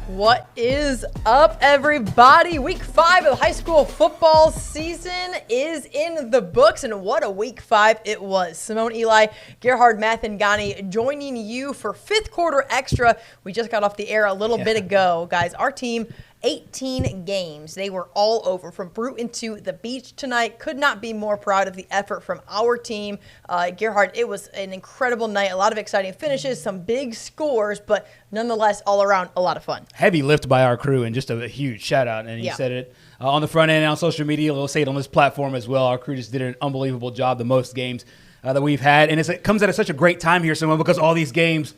What is up, everybody? Week 5 of the high school football season is in the books, and what a week 5 it was. Simone Eli, Gerhard Mathangani joining you for fifth quarter extra. We just got off the air a little bit ago. Guys, our team, 18 games. They were all over from Bruton to the beach tonight. Could not be more proud of the effort from our team. Gerhard, it was an incredible night. A lot of exciting finishes, some big scores, but nonetheless, all around, a lot of fun. Heavy lift by our crew, and just a huge shout out. And you said it on the front end and on social media. We'll say it on this platform as well. Our crew just did an unbelievable job, the most games that we've had. And it comes at such a great time here, Simone, because all these games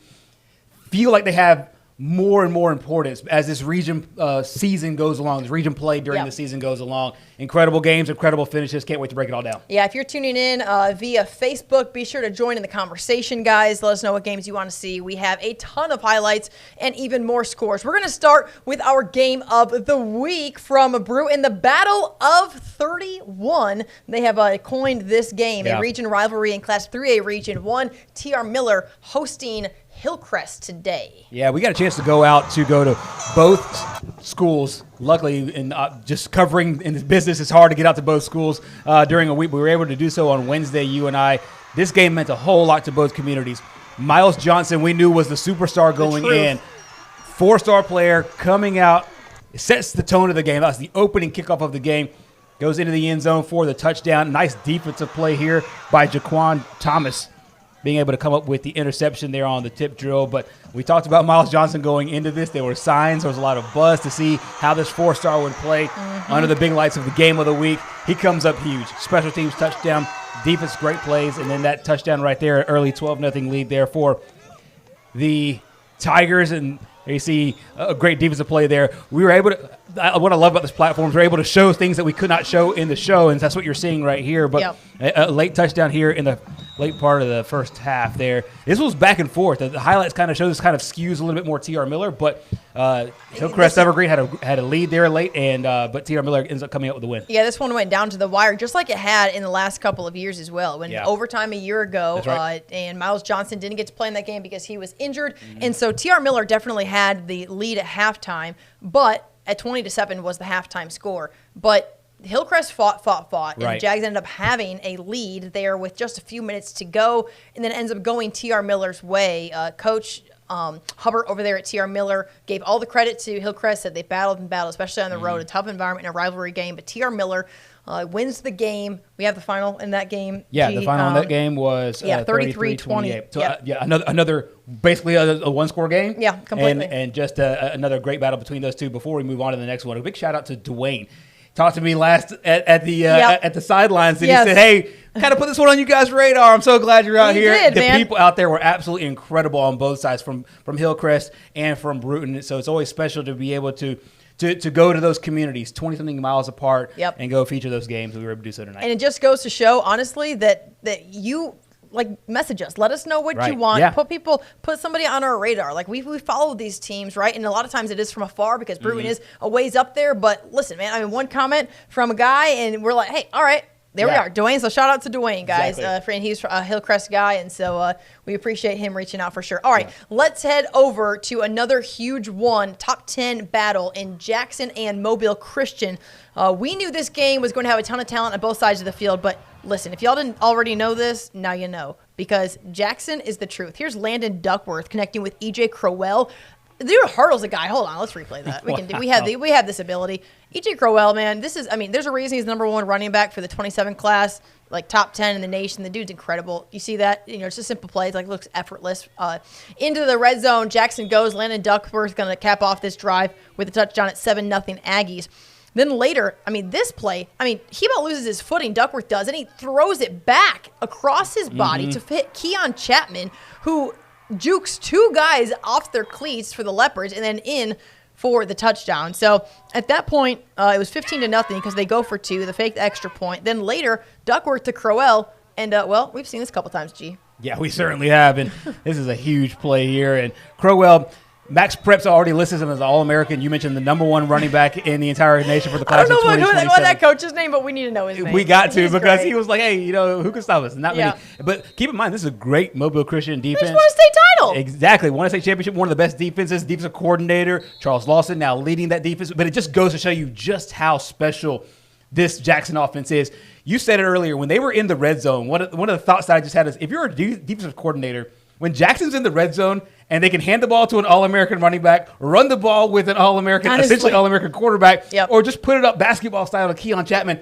feel like they have more and more importance as this region season goes along, this region play during the season goes along. Incredible games, incredible finishes. Can't wait to break it all down. Yeah, if you're tuning in via Facebook, be sure to join in the conversation, guys. Let us know what games you want to see. We have a ton of highlights and even more scores. We're going to start with our game of the week from Bruton, the Battle of 31. They have coined this game, a region rivalry in Class 3A Region 1. T.R. Miller hosting Hillcrest today. Yeah, we got a chance to go to both schools. Luckily, in just covering in this business, it's hard to get out to both schools during a week. We were able to do so on Wednesday, you and I. This game meant a whole lot to both communities. Miles Johnson, we knew, was the superstar going in. 4-star player coming out, sets the tone of the game. That's the opening kickoff of the game. Goes into the end zone for the touchdown. Nice defensive play here by Jaquan Thomas, being able to come up with the interception there on the tip drill. But we talked about Miles Johnson going into this. There were signs. There was a lot of buzz to see how this 4-star would play under the big lights of the game of the week. He comes up huge. Special teams touchdown, defense, great plays, and then that touchdown right there, early 12-0 lead there for the Tigers. And you see a great defensive play there. We were able to – what I love about this platform is we're able to show things that we could not show in the show, and that's what you're seeing right here. But a late touchdown here in the late part of the first half there. This was back and forth. The highlights kind of show this kind of skews a little bit more T.R. Miller, but Hillcrest Evergreen had a lead there late, and but T.R. Miller ends up coming out with the win. Yeah, this one went down to the wire, just like it had in the last couple of years as well. When overtime a year ago, and Miles Johnson didn't get to play in that game because he was injured, and so T.R. Miller definitely had the lead at halftime, but at 20-7 was the halftime score. But Hillcrest fought, and the Jags ended up having a lead there with just a few minutes to go, and then ends up going T.R. Miller's way. Coach Hubbard over there at T.R. Miller gave all the credit to Hillcrest, said they battled, especially on the road, a tough environment in a rivalry game. But T.R. Miller wins the game. We have the final in that game. Yeah, the final in that game was 33-28. So, another basically a one-score game. Yeah, completely. And just another great battle between those two before we move on to the next one. A big shout-out to Dwayne. Talked to me last at the sidelines, and he said, "Hey, kind of put this one on you guys' radar. I'm so glad you're out here." The people out there were absolutely incredible on both sides, from Hillcrest and from Bruton. So it's always special to be able to go to those communities, 20-something miles apart, and go feature those games. We were able to do so tonight. And it just goes to show, honestly, that you. Message us. Let us know what you want. Put somebody on our radar. We follow these teams, right? And a lot of times it is from afar because Bruton is a ways up there. But listen, man, one comment from a guy, and we're like, hey, all right, there we are. Dwayne, so shout out to Dwayne, guys. Exactly. He's a Hillcrest guy, and so we appreciate him reaching out for sure. All right, let's head over to another huge one, top 10 battle in Jackson and Mobile Christian. We knew this game was going to have a ton of talent on both sides of the field, but listen, if y'all didn't already know this, now you know, because Jackson is the truth. Here's Landon Duckworth connecting with E.J. Crowell. Dude hurdles a guy. Hold on, let's replay that. We have this ability. E.J. Crowell, man, there's a reason he's the number 1 running back for the 27 class, top 10 in the nation. The dude's incredible. You see that? It's a simple play. It looks effortless. Into the red zone, Jackson goes. Landon Duckworth going to cap off this drive with a touchdown at 7-0 Aggies. Then later, this play, he about loses his footing, Duckworth does, and he throws it back across his body to fit Keon Chapman, who jukes 2 guys off their cleats for the Leopards and then in for the touchdown. So at that point, it was 15-0 because they go for 2, the fake extra point. Then later, Duckworth to Crowell, and, we've seen this a couple times, G. Yeah, we certainly have, and this is a huge play here. And Crowell, Max Preps already listed him as an All-American. You mentioned the number 1 running back in the entire nation for the class of 2027. I don't know what that coach's name, but we need to know his name. We got to because he was like, hey, who can stop us? Not many. But keep in mind, this is a great Mobile Christian defense. They just won a state title. Exactly. Won a state championship, one of the best defenses. Defensive coordinator, Charles Lawson, now leading that defense. But it just goes to show you just how special this Jackson offense is. You said it earlier. When they were in the red zone, one of the thoughts that I just had is if you're a defensive coordinator, when Jackson's in the red zone and they can hand the ball to an All-American running back, run the ball with an All-American, essentially All-American quarterback, or just put it up basketball style to Keon Chapman,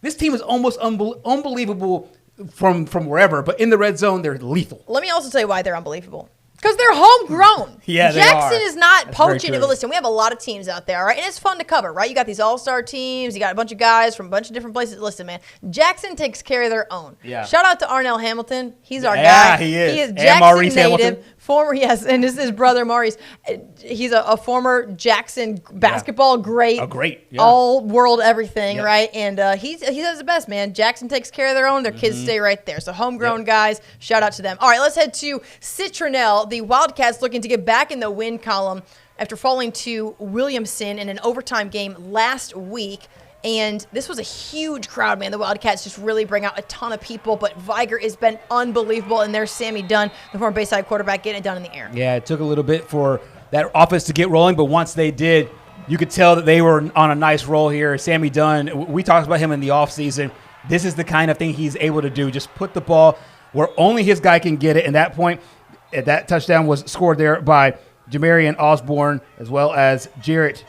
this team is almost unbelievable from wherever. But in the red zone, they're lethal. Let me also tell you why they're unbelievable. Because they're homegrown. Yeah, Jackson is not poaching. But listen, we have a lot of teams out there, right? And it's fun to cover, right? You got these all-star teams. You got a bunch of guys from a bunch of different places. Listen, man, Jackson takes care of their own. Yeah. Shout out to Arnell Hamilton. He's our guy. Yeah, he is. He is Jackson native. Hamilton. And this is his brother Maurice. He's a former Jackson basketball great. All world everything, right? And he does the best, man. Jackson takes care of their own. Their kids stay right there. So homegrown guys, shout out to them. All right, let's head to Citronelle. The Wildcats looking to get back in the win column after falling to Williamson in an overtime game last week. And this was a huge crowd, man. The Wildcats just really bring out a ton of people, but Viger has been unbelievable, and there's Sammy Dunn, the former Bayside quarterback, getting it done in the air. Yeah, it took a little bit for that offense to get rolling, but once they did, you could tell that they were on a nice roll here. Sammy Dunn, we talked about him in the offseason. This is the kind of thing he's able to do. Just put the ball where only his guy can get it. And that point, that touchdown was scored there by Jamarian Osborne as well as Jarrett.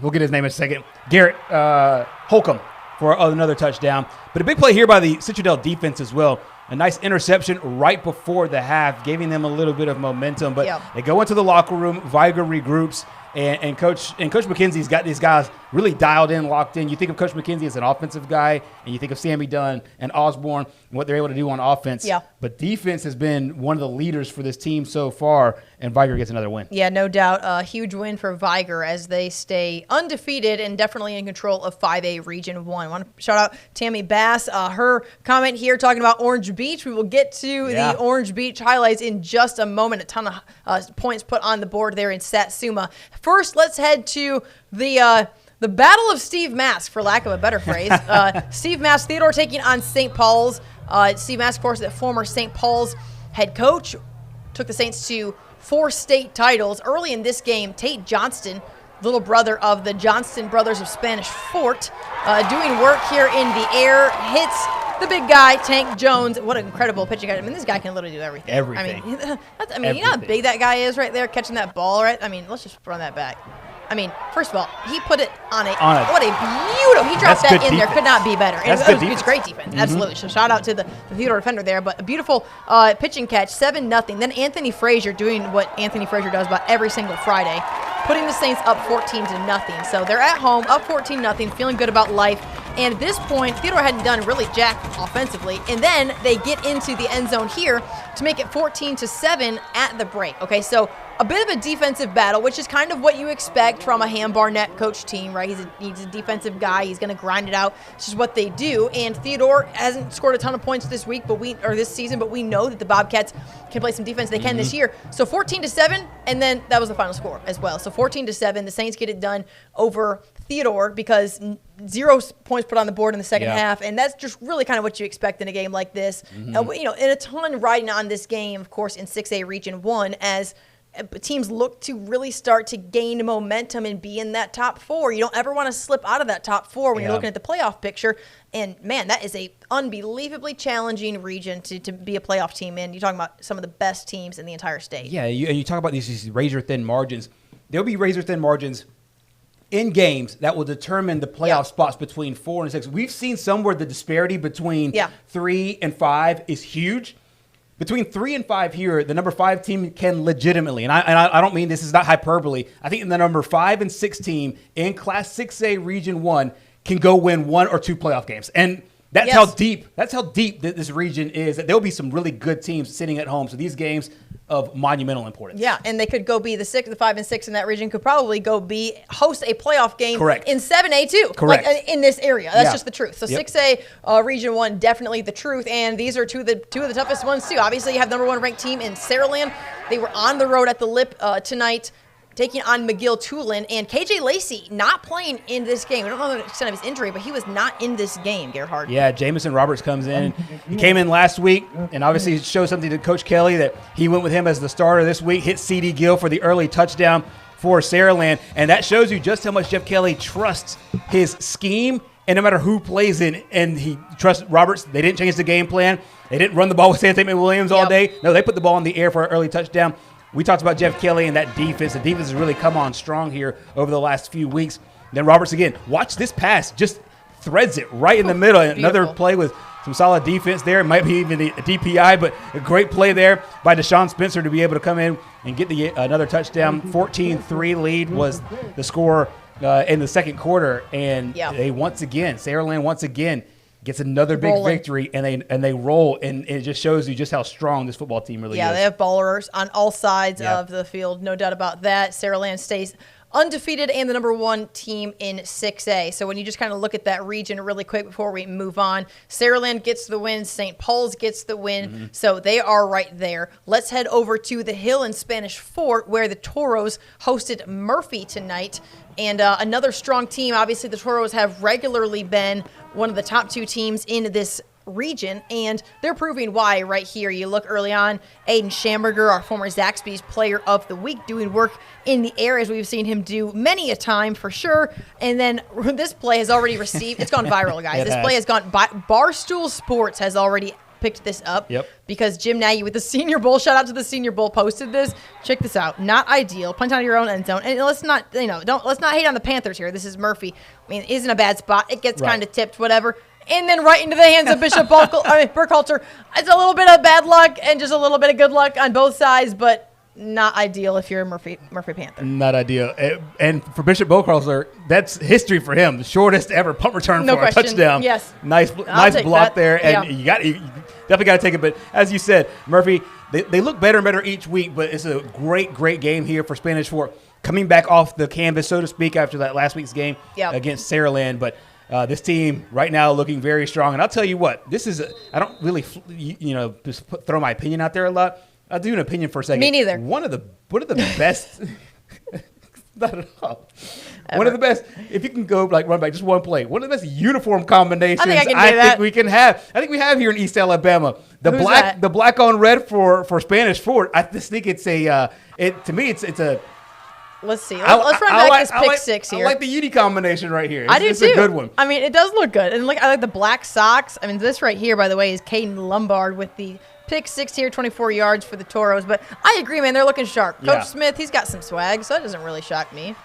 We'll get his name in a second. Garrett Holcomb for another touchdown. But a big play here by the Citadel defense as well. A nice interception right before the half, giving them a little bit of momentum. But they go into the locker room. Viger regroups. And Coach McKenzie's got these guys really dialed in, locked in. You think of Coach McKenzie as an offensive guy, and you think of Sammy Dunn and Osborne and what they're able to do on offense. Yeah. But defense has been one of the leaders for this team so far, and Viger gets another win. Yeah, no doubt. A huge win for Viger as they stay undefeated and definitely in control of 5A Region 1. I want to shout out Tammy Bass. Her comment here talking about Orange Beach. We will get to the Orange Beach highlights in just a moment. A ton of points put on the board there in Satsuma. First, let's head to the Battle of Steve Mask, for lack of a better phrase. Steve Mask, Theodore taking on St. Paul's. Steve Mask, of course, the former St. Paul's head coach, took the Saints to 4 state titles. Early in this game, Tate Johnston, little brother of the Johnston Brothers of Spanish Fort, doing work here in the air, hits the big guy, Tank Jones. What an incredible pitching guy. I mean, this guy can literally do everything. Everything. I mean, you know how big that guy is right there catching that ball, right? I mean, let's just run that back. I mean, first of all, he put it on a what a beautiful. He dropped that in there. Could not be better. It's great defense. Absolutely. So shout out to the Theodore defender there. But a beautiful pitching catch, 7-0. Then Anthony Frazier doing what Anthony Frazier does about every single Friday, putting the Saints up 14-0. So they're at home, up 14-0, feeling good about life. And at this point, Theodore hadn't done really jack offensively. And then they get into the end zone here to make it 14-7 at the break. Okay, so a bit of a defensive battle, which is kind of what you expect from a Ham Barnett coach team, right? He's a defensive guy. He's going to grind it out. It's just what they do. And Theodore hasn't scored a ton of points this season, but we know that the Bobcats can play some defense. They can this year. So 14-7, and then that was the final score as well. So 14-7, the Saints get it done over Theodore because 0 points put on the board in the second half, and that's just really kind of what you expect in a game like this. And a ton riding on this game, of course, in 6A Region 1 as teams look to really start to gain momentum and be in that top 4. You don't ever want to slip out of that top 4 when you're looking at the playoff picture. And, man, that is a unbelievably challenging region to be a playoff team in. You're talking about some of the best teams in the entire state. Yeah, you talk about these razor-thin margins. There'll be razor-thin margins in games that will determine the playoff spots between 4 and 6. We've seen somewhere the disparity between 3 and 5 is huge. Between 3 and 5 here, the number 5 team can legitimately, and I don't mean this is not hyperbole, I think the number 5 and 6 team in Class 6A Region 1 can go win 1 or 2 playoff games. And That's how deep this region is. That there'll be some really good teams sitting at home. So these games of monumental importance. Yeah, and they could go be the 5 and 6 in that region. Could probably go host a playoff game. Correct. In 7A too. Correct. Like, in this area. That's just the truth. So 6A, Region 1, definitely the truth. And these are two of the toughest ones too. Obviously, you have number 1 ranked team in Saraland. They were on the road at the Lip tonight, taking on McGill-Tulane, and KJ Lacey not playing in this game. We don't know the extent of his injury, but he was not in this game, Gerhard. Yeah, Jamison Roberts comes in. He came in last week, and obviously showed something to Coach Kelly that he went with him as the starter this week, hit C.D. Gill for the early touchdown for Saraland, and that shows you just how much Jeff Kelly trusts his scheme, and no matter who plays in, and he trusts Roberts. They didn't change the game plan. They didn't run the ball with Santa Williams all day. No, they put the ball in the air for an early touchdown. We talked about Jeff Kelly and that defense. The defense has really come on strong here over the last few weeks. Then Roberts again. Watch this pass. Just threads it right in the middle. Another play with some solid defense there. It might be even a DPI, but a great play there by Deshaun Spencer to be able to come in and get another touchdown. 14-3 lead was the score in the second quarter. And they Saraland once again gets another big victory, and they roll, and it just shows you just how strong this football team really is. Yeah, they have ballers on all sides of the field, no doubt about that. Saraland stays undefeated and the number 1 team in 6A. So when you just kind of look at that region really quick before we move on, Saraland gets the win, St. Paul's gets the win, so they are right there. Let's head over to the Hill in Spanish Fort, where the Toros hosted Murphy tonight. And another strong team. Obviously, the Toros have regularly been one of the top 2 teams in this region, and they're proving why right here. You look early on, Aiden Schamberger, our former Zaxby's Player of the Week, doing work in the air as we've seen him do many a time for sure. And then this play has already received, it's gone viral, guys. This play has gone, Barstool Sports has already picked this up because Jim Nagy with the Senior Bowl, shout out to the Senior Bowl, posted this. Check this out. Not ideal. Punt out of your own end zone. And let's not hate on the Panthers here. This is Murphy. I mean, it isn't a bad spot. It gets kind of tipped, whatever. And then right into the hands of Bishop Burkhalter. It's a little bit of bad luck and just a little bit of good luck on both sides, but not ideal if you're a Murphy Panther. Not ideal. And for Bishop Burkhalter, that's history for him. The shortest ever punt return for a touchdown. Yes. Nice block there. And you definitely got to take it. But as you said, Murphy, they look better and better each week, but it's a great game here for Spanish Fort. Coming back off the canvas, so to speak, after that last week's game against Saraland. But this team right now looking very strong. And I'll tell you what, I don't really, just throw my opinion out there a lot. I'll do an opinion for a second. Me neither. One of the best, not at all. Ever. One of the best, if you can go run back just one play, one of the best uniform combinations I think we can have. I think we have here in East Alabama. The black on red for Spanish Fort. I just think it's to me it's a. Let's see. Let's run back this pick 6 here. I like the uni combination right here. I do too. It's a good one. I mean, it does look good. And I like the black socks. I mean, this right here, by the way, is Caden Lombard with the pick 6 here, 24 yards for the Toros. But I agree, man. They're looking sharp. Coach Smith, he's got some swag, so that doesn't really shock me.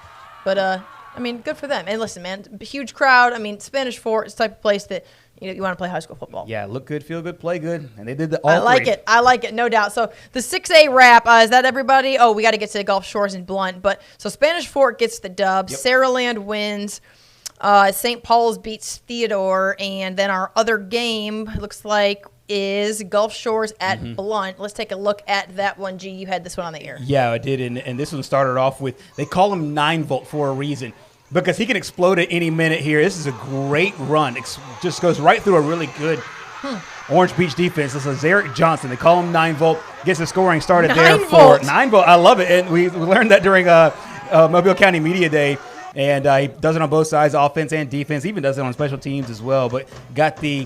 But, I mean, good for them. And listen, man, huge crowd. I mean, Spanish Fort is the type of place that you want to play high school football. Yeah, look good, feel good, play good. And they did I like it, no doubt. So the 6A wrap, is that everybody? Oh, we got to get to the Gulf Shores and Blunt. But so Spanish Fort gets the dub. Yep. Saraland wins. St. Paul's beats Theodore. And then our other game, looks like, is Gulf Shores at Blunt. Let's take a look at that one. G, you had this one on the air. Yeah, I did. And this one started off with, they call him 9-volt for a reason. Because he can explode at any minute here. This is a great run. It just goes right through a really good Orange Beach defense. This is Zarek Johnson. They call him 9-volt. Gets the scoring started there for 9-volt. I love it. And we learned that during Mobile County Media Day. And he does it on both sides, offense and defense. He even does it on special teams as well. But got the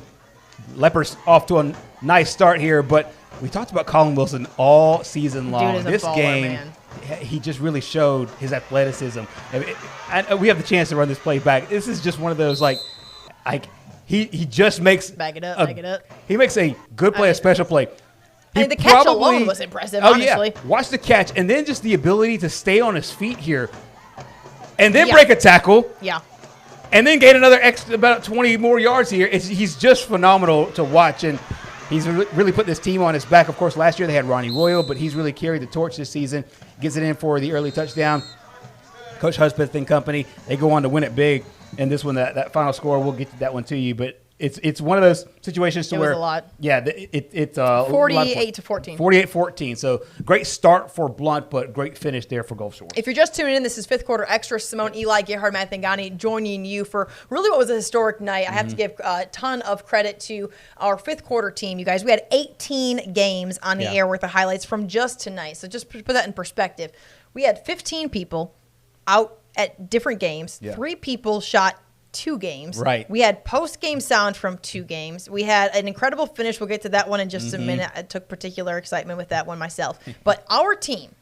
Lepers off to a nice start here. But we talked about Colin Wilson all season long. Dude is a baller, game. Man. He just really showed his athleticism. We have the chance to run this play back. This is just one of those he just makes back it up. He makes a good play, a special play. The catch alone was impressive. Honestly, yeah. Watch the catch, and then just the ability to stay on his feet here, and then break a tackle. Yeah. And then gain another extra about 20 more yards here. He's just phenomenal to watch, and he's really put this team on his back. Of course, last year they had Ronnie Royal, but he's really carried the torch this season. Gets it in for the early touchdown. Coach Hudspeth and company, they go on to win it big. And this one, that final score, we'll get that one to you. But it's one of those situations to where was a lot. Yeah, it's 48 to 14. 48-14. So great start for Blount, but great finish there for Gulf Shores. If you're just tuning in, this is Fifth Quarter Extra. Simone, Eli, Gerhard, Mathangani joining you for really what was a historic night. I have to give a ton of credit to our fifth quarter team. You guys, we had 18 games on the air worth of highlights from just tonight. So just put that in perspective. We had 15 people out at different games. 3 people shot 2 games. Right. We had post-game sound from 2 games. We had an incredible finish. We'll get to that one in just a minute. I took particular excitement with that one myself. But our team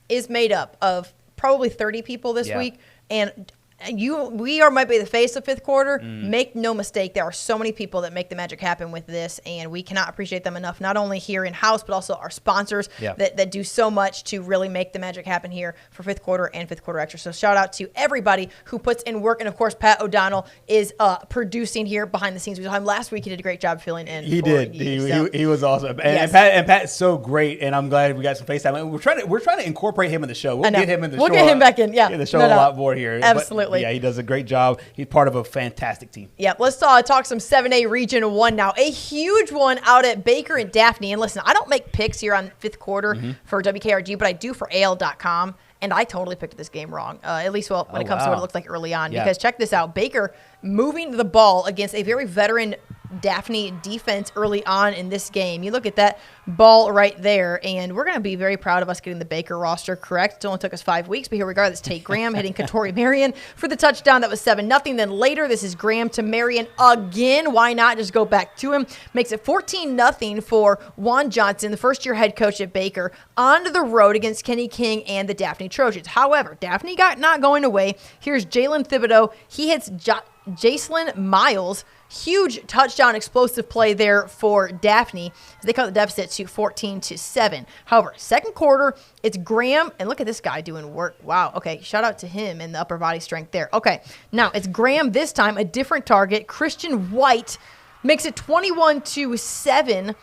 is made up of probably 30 people this week, and we might be the face of fifth quarter. Make no mistake, there are so many people that make the magic happen with this, and we cannot appreciate them enough, not only here in-house, but also our sponsors that do so much to really make the magic happen here for fifth quarter and fifth quarter extra. So shout out to everybody who puts in work, and of course, Pat O'Donnell is producing here behind the scenes. We saw him last week. He did a great job filling in. He did. He was awesome. And Pat's so great, and I'm glad we got some FaceTime. And we're trying to incorporate him in the show. We'll get him in the show. We'll get him back in. Yeah. Get the show a lot more here. Absolutely. But, yeah, he does a great job. He's part of a fantastic team. Yeah, let's talk some 7A Region 1 now. A huge one out at Baker and Daphne. And listen, I don't make picks here on fifth quarter for WKRG, but I do for AL.com. And I totally picked this game wrong, at least when it comes to what it looked like early on. Because check this out. Baker moving the ball against a very veteran Daphne defense early on in this game. You look at that ball right there, and we're going to be very proud of us getting the Baker roster correct. It only took us 5 weeks, but here we go. That's Tate Graham hitting Katori Marion for the touchdown. That was 7-0. Then later, this is Graham to Marion again. Why not just go back to him? Makes it 14-0 for Juan Johnson, the first-year head coach at Baker, on the road against Kenny King and the Daphne Trojans. However, Daphne got not going away. Here's Jalen Thibodeau. He hits Jacelyn Miles. Huge touchdown, explosive play there for Daphne. They cut the deficit to 14-7. However, second quarter, it's Graham, and look at this guy doing work. Wow. Okay, shout out to him and the upper body strength there. Okay, now it's Graham this time, a different target. Christian White makes it 21-7,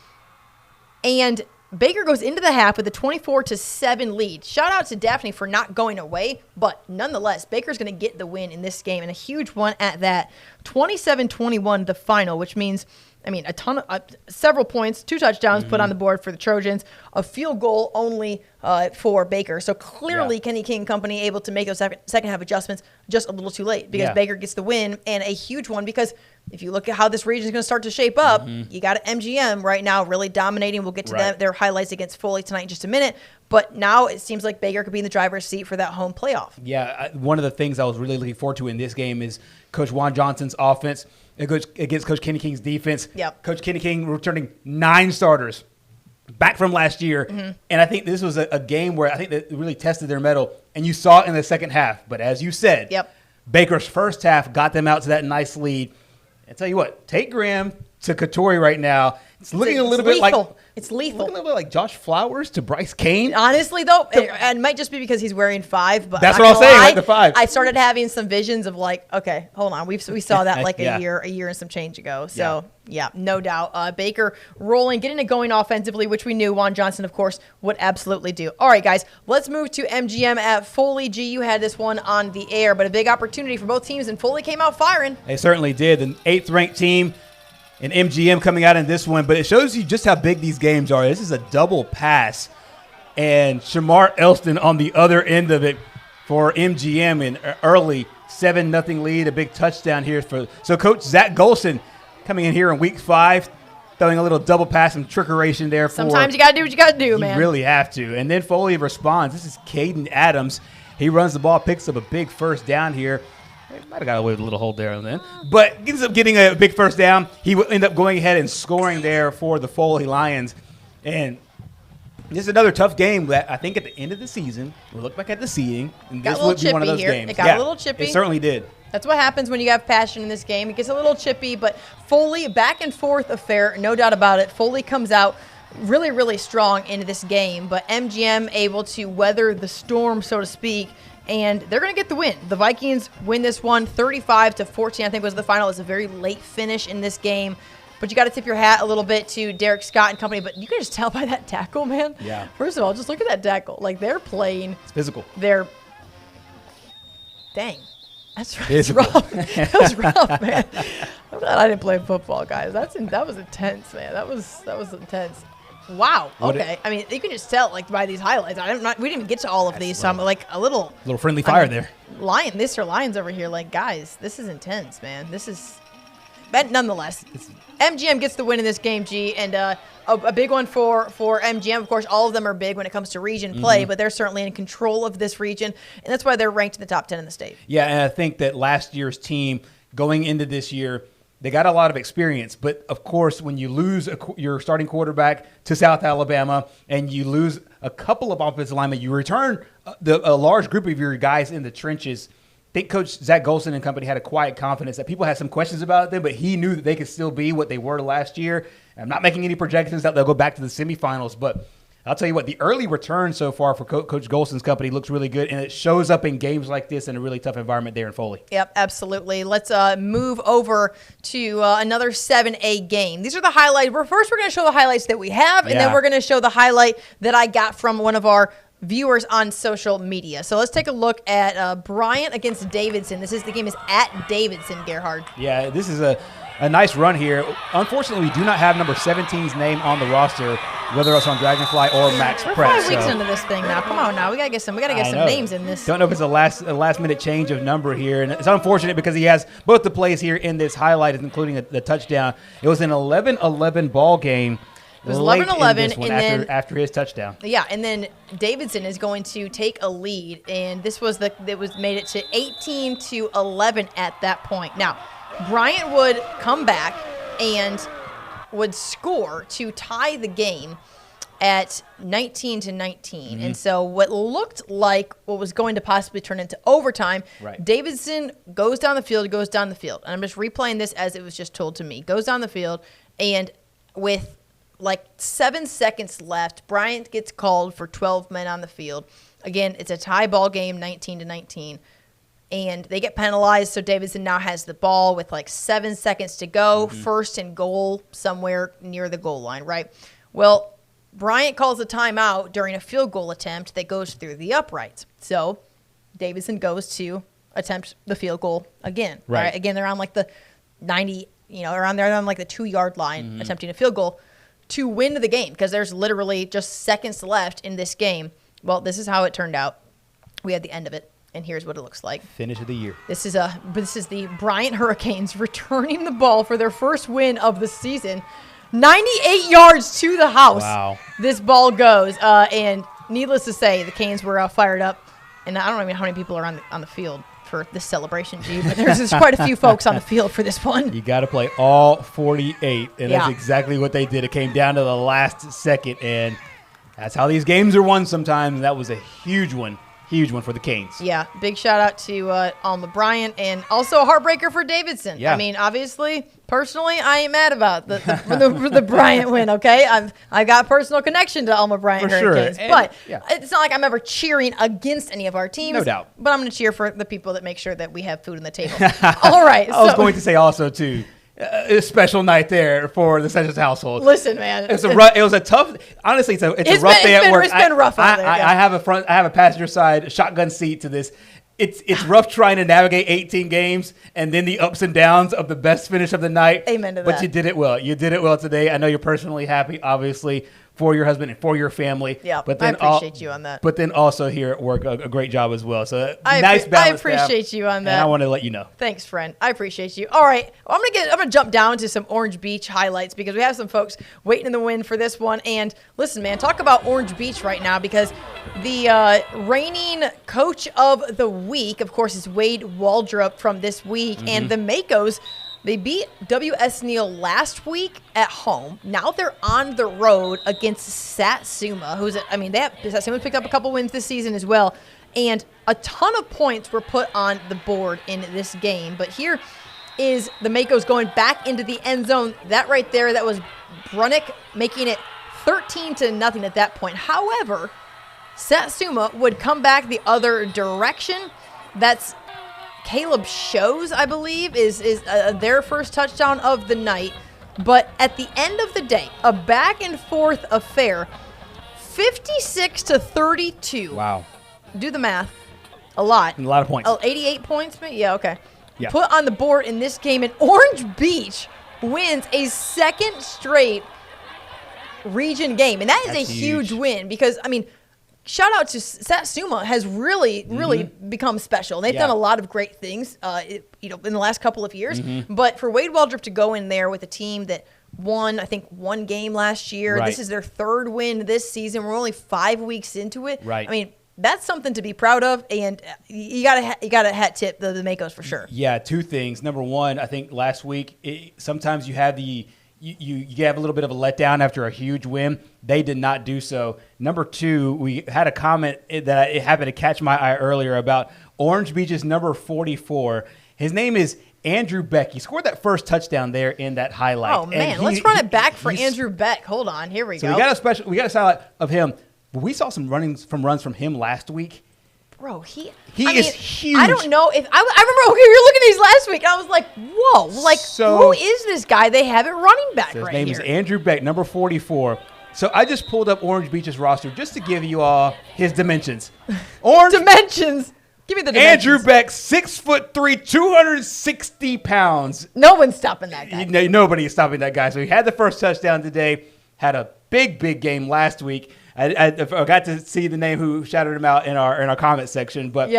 and Baker goes into the half with a 24-7 lead. Shout out to Daphne for not going away, but nonetheless, Baker's going to get the win in this game, and a huge one at that. 27-21 the final, which means, a ton of several points, 2 touchdowns put on the board for the Trojans, a field goal only for Baker. So clearly, Kenny King and company able to make those second half adjustments just a little too late because Baker gets the win, and a huge one because if you look at how this region is going to start to shape up, you got MGM right now really dominating. We'll get to their highlights against Foley tonight in just a minute. But now it seems like Baker could be in the driver's seat for that home playoff. Yeah, one of the things I was really looking forward to in this game is Coach Juan Johnson's offense against Coach Kenny King's defense. Yep. Coach Kenny King returning 9 starters back from last year. And I think this was a game where I think that really tested their mettle. And you saw it in the second half. But as you said, Baker's first half got them out to that nice lead. And tell you what, Tate Graham to Katori right now. It's looking a little bit like it's lethal. Looking a little bit like Josh Flowers to Bryce Kane. Honestly, though, it might just be because he's wearing 5. But that's what I'm saying, like the 5. I started having some visions of okay, hold on, we saw that like a year and some change ago. So no doubt, Baker rolling, getting it going offensively, which we knew Juan Johnson, of course, would absolutely do. All right, guys, let's move to MGM at Foley. G, you had this one on the air, but a big opportunity for both teams, and Foley came out firing. They certainly did. An 8th-ranked team. And MGM coming out in this one, but it shows you just how big these games are. This is a double pass, and Shamar Elston on the other end of it for MGM in early 7-0 lead, a big touchdown here so Coach Zach Golson coming in here in week 5, throwing a little double pass and trickeration there. Sometimes you got to do what you got to do, man. You really have to. And then Foley responds. This is Caden Adams. He runs the ball, picks up a big first down here. Might have got away with a little hold there and then. But ends up getting a big first down. He will end up going ahead and scoring there for the Foley Lions. And this is another tough game that I think at the end of the season, we'll look back at the seeding, and this would be one of those games. It got a little chippy. It certainly did. That's what happens when you have passion in this game. It gets a little chippy, but Foley, back and forth affair, no doubt about it. Foley comes out really, really strong into this game, but MGM able to weather the storm, so to speak, and they're going to get the win. The Vikings win this one 35-14, I think was the final. It's a very late finish in this game. But you got to tip your hat a little bit to Derek Scott and company. But you can just tell by that tackle, man. Yeah. First of all, just look at that tackle. Like, they're playing. It's physical. Dang. That's right. It's rough. That was rough, man. I'm glad I didn't play football, guys. That was intense, man. That was intense. Wow. Okay. I mean, you can just tell like by these highlights. We didn't even get to all of these, so I'm like a little friendly fire there. Mr. Lions over here, like guys, this is intense, man. This is, but nonetheless, MGM gets the win in this game, G, and a big one for MGM. Of course, all of them are big when it comes to region play, but they're certainly in control of this region, and that's why they're ranked in the top 10 in the state. Yeah, and I think that last year's team going into this year, they got a lot of experience, but of course, when you lose your starting quarterback to South Alabama and you lose a couple of offensive linemen, you return a large group of your guys in the trenches. I think Coach Zach Golson and company had a quiet confidence that people had some questions about them, but he knew that they could still be what they were last year. I'm not making any projections that they'll go back to the semifinals, but I'll tell you what, the early return so far for Coach Golson's company looks really good, and it shows up in games like this in a really tough environment there in Foley. Yep, absolutely. Let's move over to another 7A game. These are the highlights. First, we're going to show the highlights that we have, and then we're going to show the highlight that I got from one of our viewers on social media. So let's take a look at Bryant against Davidson. The game is at Davidson, Gerhard. Yeah, this is a nice run here. Unfortunately, we do not have number 17's name on the roster, whether it's on Dragonfly or Max We're Press. 5 weeks into this thing now. Come on now. We got to get some names in this. Don't know if it's a last minute change of number here. And it's unfortunate because he has both the plays here in this highlight, including the touchdown. It was an 11-11 ball game. It was 11-11, and then after his touchdown. Yeah, and then Davidson is going to take a lead, and this was made it to 18-11 at that point. Now, Bryant would come back and would score to tie the game at 19-19. And so what looked like what was going to possibly turn into overtime, Davidson goes down the field. And I'm just replaying this as it was just told to me. Goes down the field, and with like 7 seconds left, Bryant gets called for 12 men on the field. Again, it's a tie ball game, 19-19. And they get penalized, so Davidson now has the ball with like 7 seconds to go, first and goal somewhere near the goal line, right? Well, Bryant calls a timeout during a field goal attempt that goes through the uprights. So Davidson goes to attempt the field goal again. Right? Again, they're on like the 90, around there on like the 2-yard line attempting a field goal to win the game because there's literally just seconds left in this game. Well, this is how it turned out. We had the end of it. And here's what it looks like. Finish of the year. This is the Bryant Hurricanes returning the ball for their first win of the season. 98 yards to the house. Wow. This ball goes. And needless to say, the Canes were fired up. And I don't even know how many people are on the field for this celebration, G, but there's quite a few folks on the field for this one. You got to play all 48, and that's exactly what they did. It came down to the last second, and that's how these games are won sometimes. That was a huge one for the Canes. Yeah, big shout out to Alma Bryant, and also a heartbreaker for Davidson. Yeah. I mean, obviously, personally, I ain't mad about the Bryant win, okay? I've got personal connection to Alma Bryant Hurricanes, but it's not like I'm ever cheering against any of our teams. No doubt. But I'm going to cheer for the people that make sure that we have food on the table. All right. I was going to say also, too, a special night there for the Sanchez household. Listen, man, it was a tough. Honestly, it's a rough day at work. It's been rough out there. I have a passenger side shotgun seat to this. It's rough trying to navigate 18 games and then the ups and downs of the best finish of the night. Amen to that. But you did it well. You did it well today. I know you're personally happy, obviously, for your husband and for your family. Yeah, but then I appreciate you on that. But then also here at work, a great job as well. So nice balance. I appreciate you on that. And I want to let you know. Thanks, friend. I appreciate you. All right, I'm gonna jump down to some Orange Beach highlights because we have some folks waiting in the wind for this one. And listen, man, talk about Orange Beach right now because the reigning coach of the week, of course, is Wade Waldrop from this week, and the Makos. They beat W.S. Neal last week at home. Now they're on the road against Satsuma, Satsuma's picked up a couple wins this season as well. And a ton of points were put on the board in this game. But here is the Makos going back into the end zone. That right there, that was Brunick making it 13-0 at that point. However, Satsuma would come back the other direction. That's Caleb Shows, I believe, is their first touchdown of the night. But at the end of the day, a back-and-forth affair, 56-32. Wow. Do the math. A lot. And a lot of points. Oh, 88 points, maybe? Yeah, okay. Yeah. Put on the board in this game, and Orange Beach wins a second straight region game. And that's a huge win because, I mean, shout out to Satsuma has really become special. They've done a lot of great things, in the last couple of years. But for Wade Waldrop to go in there with a team that won, I think, one game last year. Right. This is their third win this season. We're only 5 weeks into it. Right. I mean, that's something to be proud of, and you got to hat tip the Makos for sure. Yeah, two things. Number one, I think last week sometimes you have you have a little bit of a letdown after a huge win. They did not do so. Number two, we had a comment that it happened to catch my eye earlier about Orange Beach's number 44. His name is Andrew Beck. He scored that first touchdown there in that highlight. Oh man, let's run it back for Andrew Beck. Hold on, here we go. We got a highlight of him. But we saw some runs from him last week. Bro, he is huge. I don't know if I remember we were looking at these last week. And I was like, whoa, like who is this guy? They have it running back right here. His name is Andrew Beck, number 44. So I just pulled up Orange Beach's roster just to give you all his dimensions. Dimensions. Give me the dimensions. Andrew Beck, 6'3", 260 pounds. No one's stopping that guy. Nobody is stopping that guy. So he had the first touchdown today. Had a big game last week. I got to see the name who shouted him out in our comment section, but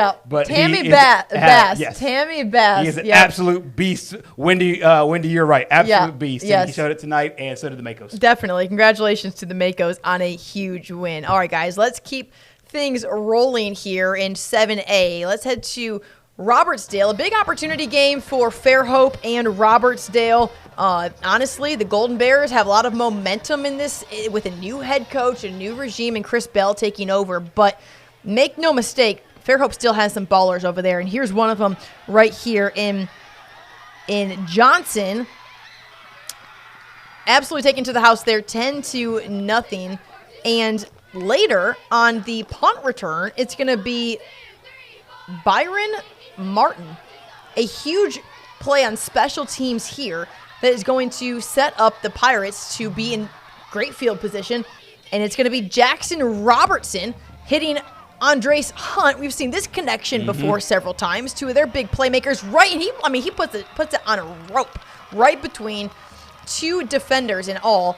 Tammy Bass. Yes. Tammy Bass. He is an absolute beast. Wendy, you're right, absolute beast. Yes. And he showed it tonight, and so did the Makos. Definitely, congratulations to the Makos on a huge win. All right, guys, let's keep things rolling here in 7A. Let's head to Robertsdale, a big opportunity game for Fairhope and Robertsdale. Honestly, the Golden Bears have a lot of momentum in this with a new head coach, a new regime, and Chris Bell taking over. But make no mistake, Fairhope still has some ballers over there, and here's one of them right here in Johnson. Absolutely taken to the house there, 10-0. And later on the punt return, it's going to be Byron Martin, a huge play on special teams here that is going to set up the Pirates to be in great field position. And it's going to be Jackson Robertson hitting Andres Hunt. We've seen this connection before several times. Two of their big playmakers right. And he puts it on a rope right between two defenders in all.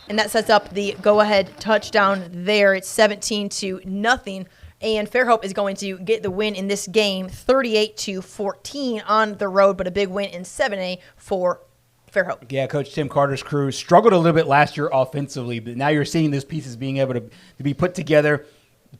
And that sets up the go-ahead touchdown there. It's 17-0. And Fairhope is going to get the win in this game, 38-14 on the road, but a big win in 7A for Fairhope. Yeah, Coach Tim Carter's crew struggled a little bit last year offensively, but now you're seeing these pieces being able to be put together.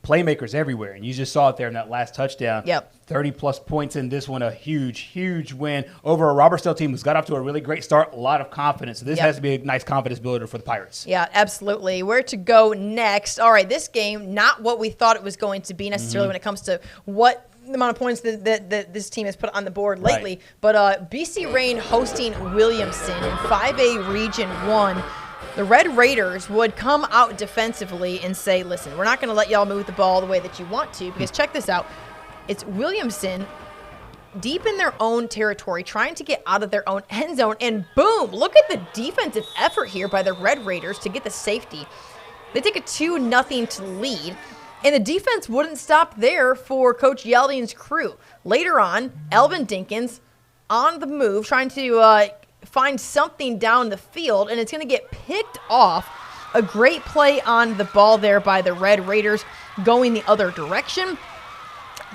Playmakers everywhere, and you just saw it there in that last touchdown. Yep. 30-plus points in this one, a huge win over a Robertsdale team who's got off to a really great start, a lot of confidence. So this has to be a nice confidence builder for the Pirates. Yeah, absolutely. Where to go next? All right, this game, not what we thought it was going to be necessarily when it comes to what the amount of points that this team has put on the board lately. Right. But BC Reign hosting Williamson in 5A Region 1. The Red Raiders would come out defensively and say, listen, we're not going to let y'all move the ball the way that you want to, because check this out. It's Williamson deep in their own territory, trying to get out of their own end zone, and boom, look at the defensive effort here by the Red Raiders to get the safety. They take a 2-0 lead, and the defense wouldn't stop there for Coach Yeldian's crew. Later on, Elvin Dinkins on the move, trying to find something down the field, and it's going to get picked off. A great play on the ball there by the Red Raiders going the other direction.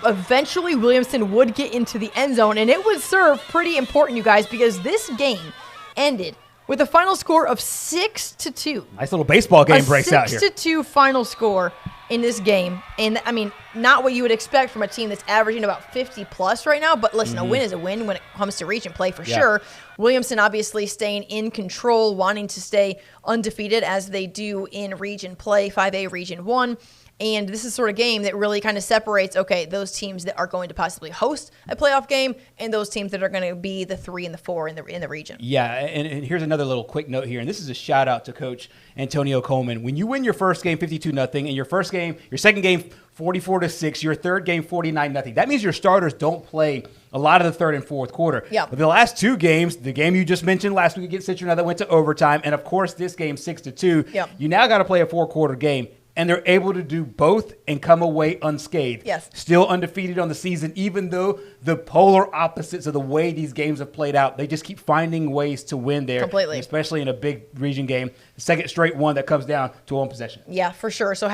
Eventually, Williamson would get into the end zone, and it would serve pretty important, you guys, because this game ended with a final score of 6-2. Nice little baseball game breaks out here. 6-2 final score in this game. And, I mean, not what you would expect from a team that's averaging about 50-plus right now. But, listen, a win is a win when it comes to region play for sure. Williamson obviously staying in control, wanting to stay undefeated as they do in region play, 5A Region 1. And this is sort of game that really kind of separates, okay, those teams that are going to possibly host a playoff game and those teams that are going to be the 3 and the 4 in the region. Yeah, and here's another little quick note here, and this is a shout out to Coach Antonio Coleman. When you win your first game 52-0, and your second game 44-6, your third game 49-0, that means your starters don't play a lot of the third and fourth quarter. Yeah. But the last two games, the game you just mentioned last week against Citrus that went to overtime, and of course this game 6-2, you now got to play a 4-quarter game. and they're able to do both and come away unscathed. Yes. Still undefeated on the season, even though the polar opposites of the way these games have played out. They just keep finding ways to win there. Completely. Especially in a big region game. The second straight one that comes down to one possession. Yeah, for sure. So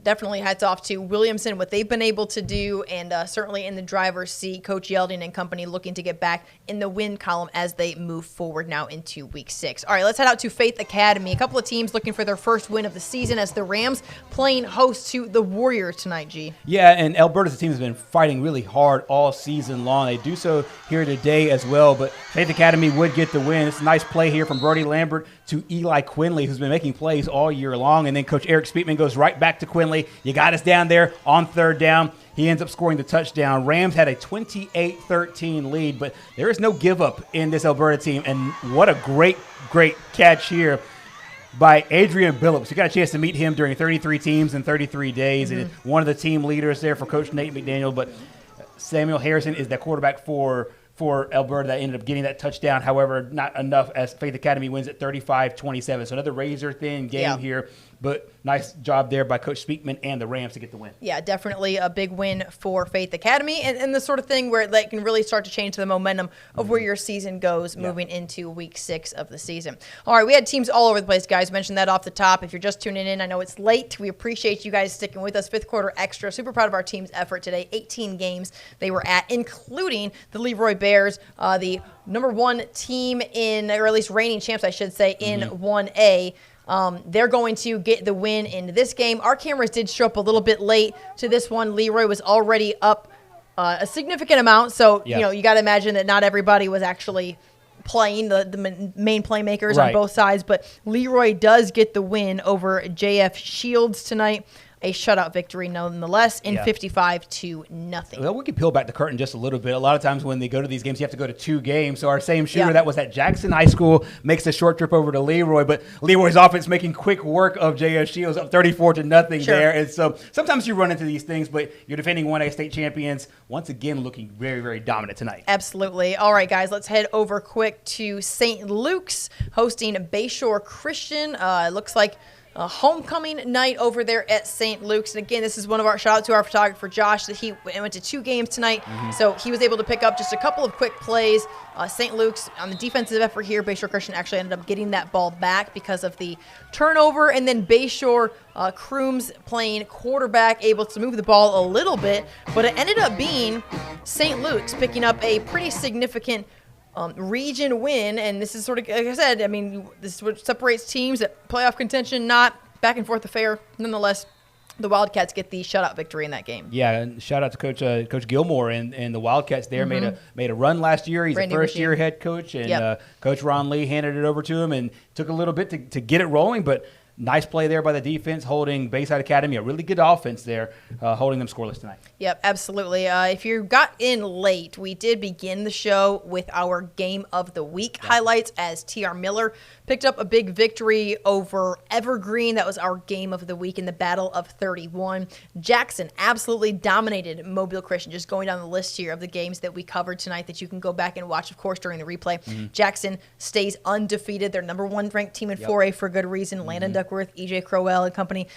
definitely hats off to Williamson, what they've been able to do, and certainly in the driver's seat, Coach Yeldon and company looking to get back in the win column as they move forward now into week 6. All right, let's head out to Faith Academy. A couple of teams looking for their first win of the season as the Rams playing host to the Warriors tonight, G. Yeah, and Alberta's team has been fighting really hard all season long. They do so here today as well, but Faith Academy would get the win. It's a nice play here from Brody Lambert to Eli Quinley, who's been making plays all year long, and then Coach Eric Speakman goes right back to Quinley. You got us down there on third down. He ends up scoring the touchdown. Rams had a 28-13 lead, but there is no give up in this Alberta team, and what a great catch here by Adrian Billups. You got a chance to meet him during 33 teams in 33 days, and one of the team leaders there for Coach Nate McDaniel. But Samuel Harrison is the quarterback for Alberta that ended up getting that touchdown. However, not enough as Faith Academy wins at 35-27. So another razor-thin game here. But nice job there by Coach Speakman and the Rams to get the win. Yeah, definitely a big win for Faith Academy and the sort of thing where that can really start to change the momentum of where your season goes moving into week 6 of the season. All right, we had teams all over the place, guys. Mentioned that off the top. If you're just tuning in, I know it's late. We appreciate you guys sticking with us. Fifth quarter extra. Super proud of our team's effort today. 18 games they were at, including the Leroy Bears, the number 1 team in, or at least reigning champs, I should say, in 1A. They're going to get the win in this game. Our cameras did show up a little bit late to this one. Leroy was already up a significant amount. So, you know, you got to imagine that not everybody was actually playing, the main playmakers on both sides. But Leroy does get the win over JF Shields tonight. A shutout victory nonetheless in 55-0. Well, we can peel back the curtain just a little bit. A lot of times when they go to these games, you have to go to 2 games. So our same shooter that was at Jackson High School makes a short trip over to Leroy, but Leroy's offense making quick work of J.S. Shields up 34-0 there. And so sometimes you run into these things, but you're defending 1A state champions, once again looking very, very dominant tonight. Absolutely. All right, guys, let's head over quick to St. Luke's hosting Bayshore Christian. It looks like a homecoming night over there at St. Luke's. And again, this is one of our shout out to our photographer, Josh, that he went to 2 games tonight. So he was able to pick up just a couple of quick plays. St. Luke's on the defensive effort here, Bayshore Christian actually ended up getting that ball back because of the turnover. And then Bayshore Crooms playing quarterback, able to move the ball a little bit. But it ended up being St. Luke's picking up a pretty significant region win, and this is sort of, like I said, I mean, this is what separates teams at playoff contention, not back and forth affair. Nonetheless, the Wildcats get the shutout victory in that game. Yeah, and shout out to Coach Gilmore and the Wildcats there. Made a run last year. He's a first-year head coach, and Coach Ron Lee handed it over to him and took a little bit to get it rolling, but nice play there by the defense, holding Bayside Academy, a really good offense there, holding them scoreless tonight. Yep, absolutely. If you got in late, we did begin the show with our Game of the Week highlights as T.R. Miller picked up a big victory over Evergreen. That was our Game of the Week in the Battle of 31. Jackson absolutely dominated Mobile Christian. Just going down the list here of the games that we covered tonight that you can go back and watch, of course, during the replay. Jackson stays undefeated. They're number 1 ranked team in 4A for good reason. Landon Duckworth, EJ Crowell and company,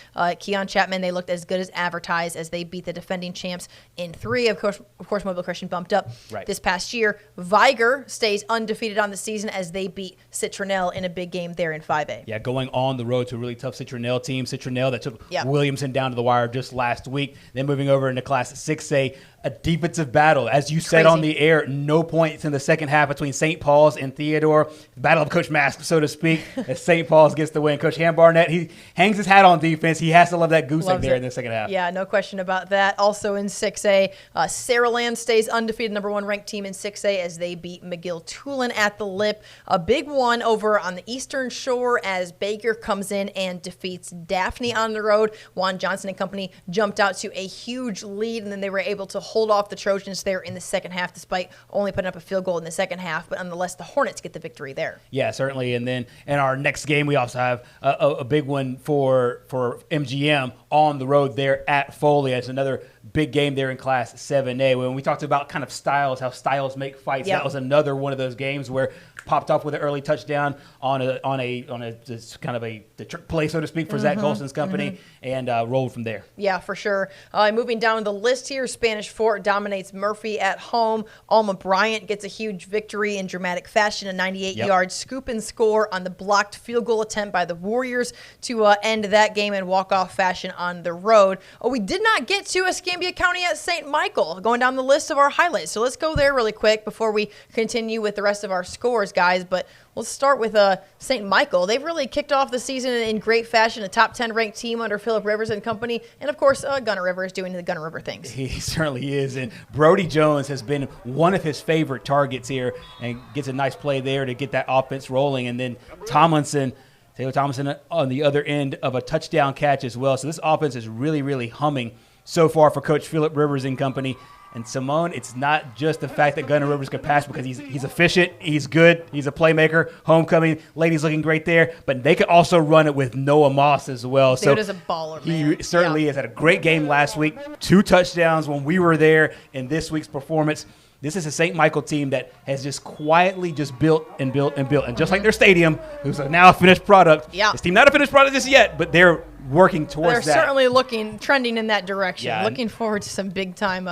Keon Chapman, they looked as good as advertised as they beat the defending champs in 3. Of course, Mobile Christian bumped up this past year. Viger stays undefeated on the season as they beat Citronelle in a big game there in 5A. Yeah, going on the road to a really tough Citronelle team. Citronelle that took Williamson down to the wire just last week. Then moving over into Class 6A, a defensive battle. As you said on the air, no points in the second half between St. Paul's and Theodore. Battle of Coach Mask, so to speak, as St. Paul's gets the win. Coach Ham Barnett, he hangs his hat on defense. He has to love that goose egg there in the second half. Yeah, no question about that. Also in 6A, Saraland stays undefeated, number 1 ranked team in 6A as they beat McGill-Tulin at the Lip. A big one over on the Eastern Shore as Baker comes in and defeats Daphne on the road. Juan Johnson and company jumped out to a huge lead, and then they were able to hold off the Trojans there in the second half despite only putting up a field goal in the second half. But nonetheless, the Hornets get the victory there. Yeah, certainly. And then in our next game, we also have a big one for MGM on the road there at Foley. It's another big game there in Class 7A. When we talked about kind of styles, how styles make fights, that was another one of those games where popped off with an early touchdown on a just kind of the trick play, so to speak, for Zach Colson's company, and rolled from there. Yeah, for sure. Moving down the list here, Spanish Fort dominates Murphy at home. Alma Bryant gets a huge victory in dramatic fashion, a 98-yard scoop and score on the blocked field goal attempt by the Warriors to end that game in walk-off fashion on the road. We did not get to Escambia County at St. Michael, going down the list of our highlights. So let's go there really quick before we continue with the rest of our scores, guys. But let's start with St. Michael. They've really kicked off the season in great fashion, a top 10 ranked team under Philip Rivers and company. And, of course, Gunner River is doing the Gunner River things. He certainly is. And Brody Jones has been one of his favorite targets here and gets a nice play there to get that offense rolling. And then Taylor Tomlinson on the other end of a touchdown catch as well. So this offense is really, really humming so far for Coach Philip Rivers and company. And Simone, it's not just the fact that Gunner Rivers can pass because he's efficient, he's good, he's a playmaker. Homecoming, ladies looking great there, but they could also run it with Noah Moss as well. Dude is a baller, man. He certainly has had a great game last week, 2 touchdowns when we were there in this week's performance. This is a St. Michael team that has just quietly just built and built and built. And just like their stadium, who's now a finished product, this team not a finished product just yet, but they're working towards that. They're certainly trending in that direction. Yeah. Looking forward to some big-time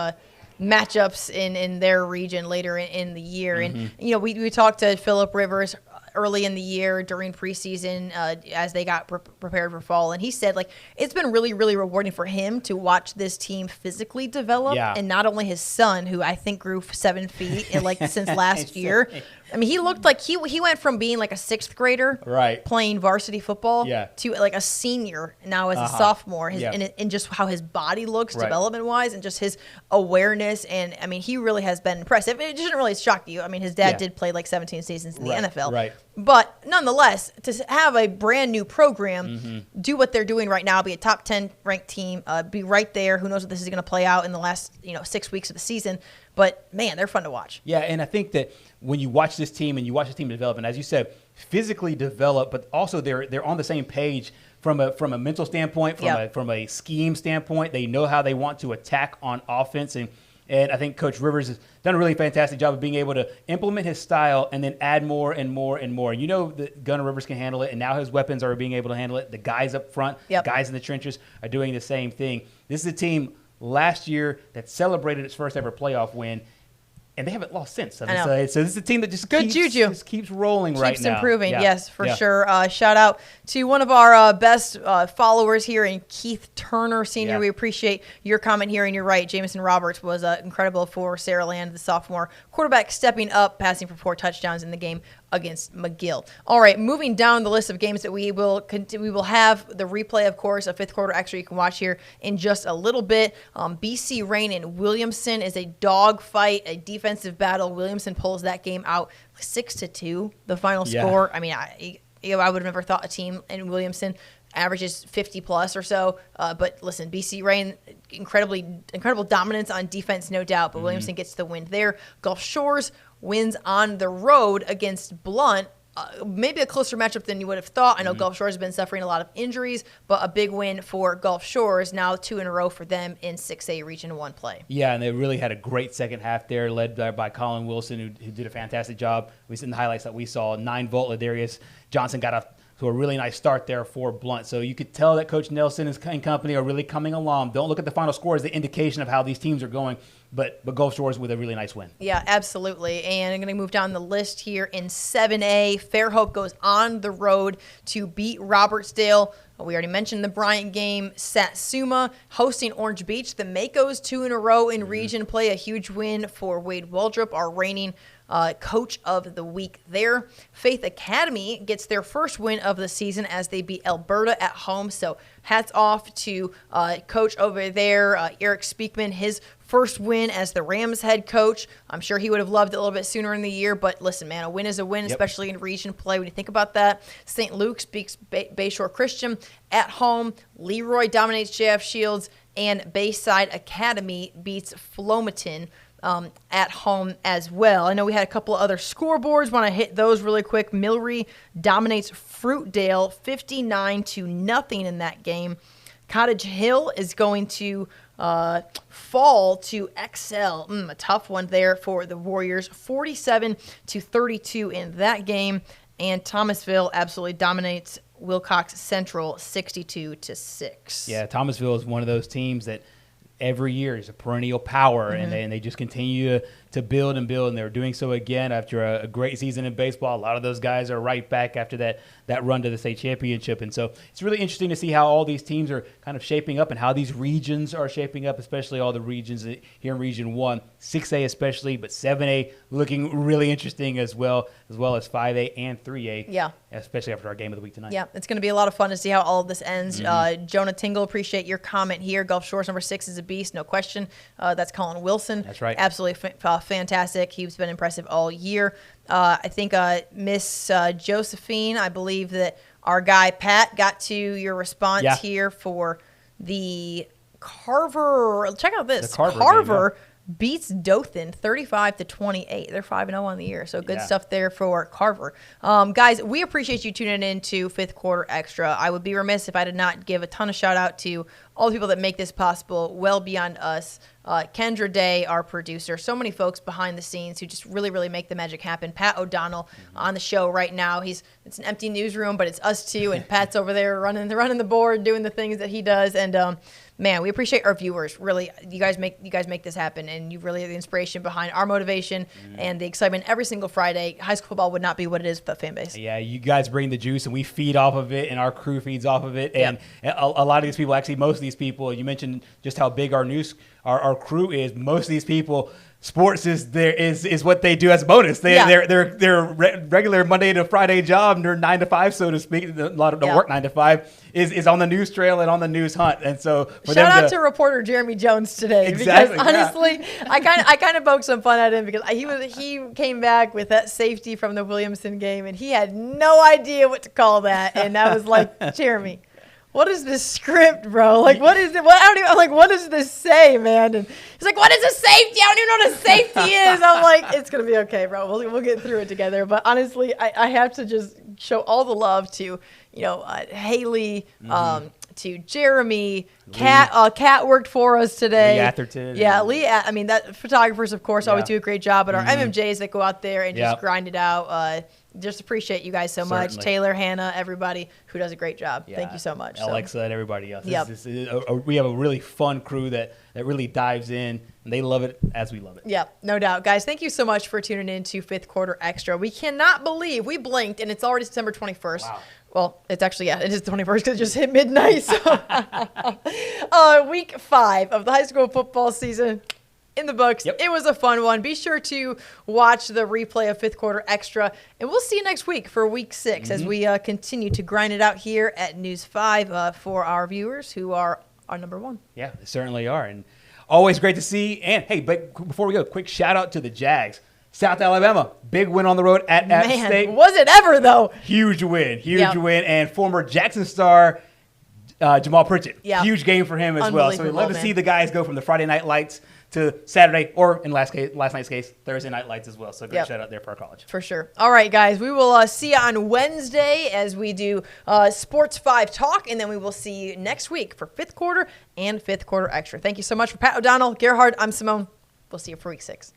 matchups in their region later in the year. And, we talked to Philip Rivers early in the year during preseason as they got prepared for fall. And he said, it's been really, really rewarding for him to watch this team physically develop. Yeah. And not only his son, who I think grew 7 feet since last year. I mean, he looked like he went from being like a 6th grader playing varsity football to a senior now as a sophomore. And just how his body looks development-wise and just his awareness. And, I mean, he really has been impressive. It didn't really shock you. I mean, his dad did play 17 seasons in the NFL. Right. But nonetheless, to have a brand new program do what they're doing right now, be a top 10 ranked team, be right there. Who knows what this is going to play out in the last 6 weeks of the season. But, man, they're fun to watch. Yeah, and I think that when you watch this team and you watch this team develop, and as you said, physically develop, but also they're on the same page from a mental standpoint, from a scheme standpoint. They know how they want to attack on offense. And I think Coach Rivers has done a really fantastic job of being able to implement his style and then add more and more and more. You know that Gunner Rivers can handle it, and now his weapons are being able to handle it. The guys up front, guys in the trenches are doing the same thing. This is a team last year that celebrated its first ever playoff win, and they haven't lost since. So this is a team that just keeps rolling right now. Keeps improving, yes, for sure. Shout out to one of our best followers here in Keith Turner, Sr. We appreciate your comment here, and you're right. Jameson Roberts was incredible for Sarah Land, the sophomore quarterback, stepping up, passing for 4 touchdowns in the game against McGill. All right, moving down the list of games that we will have the replay, of course, a 5th quarter extra you can watch here in just a little bit. BC Rain and Williamson is a dogfight, a defensive battle. Williamson pulls that game out 6-2, the final score. I mean, I would have never thought a team in Williamson averages 50+ or so. But listen, BC Rain, incredible dominance on defense, no doubt. But Williamson gets the win there. Gulf Shores wins on the road against Blount. Maybe a closer matchup than you would have thought. I know Gulf Shores has been suffering a lot of injuries, but a big win for Gulf Shores, now 2 in a row for them in 6A Region 1 play. Yeah, and they really had a great second half there, led by Colin Wilson, who did a fantastic job. We see in the highlights that we saw, 9-volt Ladarius Johnson got to a really nice start there for Blount. So you could tell that Coach Nelson and company are really coming along. Don't look at the final score as the indication of how these teams are going, but Gulf Shores with a really nice win. Yeah, absolutely. And I'm going to move down the list here in 7A. Fairhope goes on the road to beat Robertsdale. We already mentioned the Bryant game. Satsuma hosting Orange Beach. The Makos 2 in a row in region play. A huge win for Wade Waldrop, our reigning coach of the week there. Faith Academy gets their first win of the season as they beat Alberta at home. So hats off to coach over there, Eric Speakman, his first win as the Rams head coach. I'm sure he would have loved it a little bit sooner in the year, but listen, man, a win is a win, especially in region play when you think about that. St. Luke's beats Bayshore Christian at home. Leroy dominates JF Shields, and Bayside Academy beats Flomaton at home as well. I know we had a couple of other scoreboards. Want to hit those really quick. Milry dominates Fruitdale 59-0 in that game. Cottage Hill is going to fall to XL. A tough one there for the Warriors, 47-32 in that game. And Thomasville absolutely dominates Wilcox Central, 62-6. Yeah, Thomasville is one of those teams that every year is a perennial power, and they just continue to build and build, and they're doing so again after a great season in baseball. A lot of those guys are right back after that run to the state championship, and so it's really interesting to see how all these teams are kind of shaping up and how these regions are shaping up, especially all the regions here in Region 1, 6A especially, but 7A looking really interesting as well as 5A and 3A. Yeah. Especially after our game of the week tonight. Yeah, it's going to be a lot of fun to see how all of this ends. Jonah Tingle, appreciate your comment here. Gulf Shores number 6 is a beast, no question. That's Colin Wilson. That's right. Absolutely fantastic. He's been impressive all year. I think Miss Josephine, I believe that our guy Pat got to your response here for the Carver. Check out this. The Carver game, beats Dothan 35-28. They're 5-0 on the year, so good stuff there for Carver. Guys, we appreciate you tuning in to Fifth Quarter Extra. I would be remiss if I did not give a ton of shout out to all the people that make this possible, well beyond us. Kendra Day, our producer, so many folks behind the scenes who just really, really make the magic happen. Pat O'Donnell on the show right now. It's an empty newsroom, but it's us two, and Pat's over there running the board, doing the things that he does, and man, we appreciate our viewers. Really, you guys make this happen, and you really are the inspiration behind our motivation and the excitement every single Friday. High school football would not be what it is without fan base. Yeah, you guys bring the juice, and we feed off of it, and our crew feeds off of it. And a lot of these people, actually most of these people, you mentioned just how big our crew is. Most of these people, sports is what they do as a bonus. Their regular Monday to Friday job, their 9 to 5, so to speak, a lot of the work 9 to 5 is on the news trail and on the news hunt. And so for shout out to reporter Jeremy Jones today, exactly, because honestly, I kind of poked some fun at him because he came back with that safety from the Williamson game, and he had no idea what to call that, and I was like, Jeremy, what is this script, bro? Like, what is it? What does this say, man? And he's like, what is a safety? I don't even know what a safety is. I'm like, it's going to be okay, bro. We'll get through it together. But honestly, I have to just show all the love to, Haley, to Jeremy. Kat worked for us today. Lee Atherton. Yeah, Lee. I mean, that photographers, of course, always do a great job. But our MMJs that go out there and just grind it out. Just appreciate you guys so much. Taylor, Hannah, everybody who does a great job. Thank you so much. Alexa and everybody else. We have a really fun crew that really dives in, and they love it as we love it. Yeah, no doubt. Guys, thank you so much for tuning in to Fifth Quarter Extra. We cannot believe we blinked, and it's already September 21st. Wow. Well, it's actually, it is the 21st because it just hit midnight. So, week 5 of the high school football season in the books. It was a fun one. Be sure to watch the replay of Fifth Quarter Extra, and we'll see you next week for week 6 as we continue to grind it out here at News 5 for our viewers who are our number 1. Yeah, they certainly are, and always great to see. And hey, but before we go, quick shout out to the Jags. South Alabama, big win on the road at App State. Was it ever, though? Huge win, win. And former Jackson star Jamal Pritchett, huge game for him as well. So we'd love to see the guys go from the Friday night lights to Saturday, or in last night's case, Thursday night lights as well. So great shout out there for our college. For sure. All right, guys, we will see you on Wednesday as we do Sports 5 Talk, and then we will see you next week for Fifth Quarter and Fifth Quarter Extra. Thank you so much for Pat O'Donnell, Gerhard. I'm Simone. We'll see you for week 6.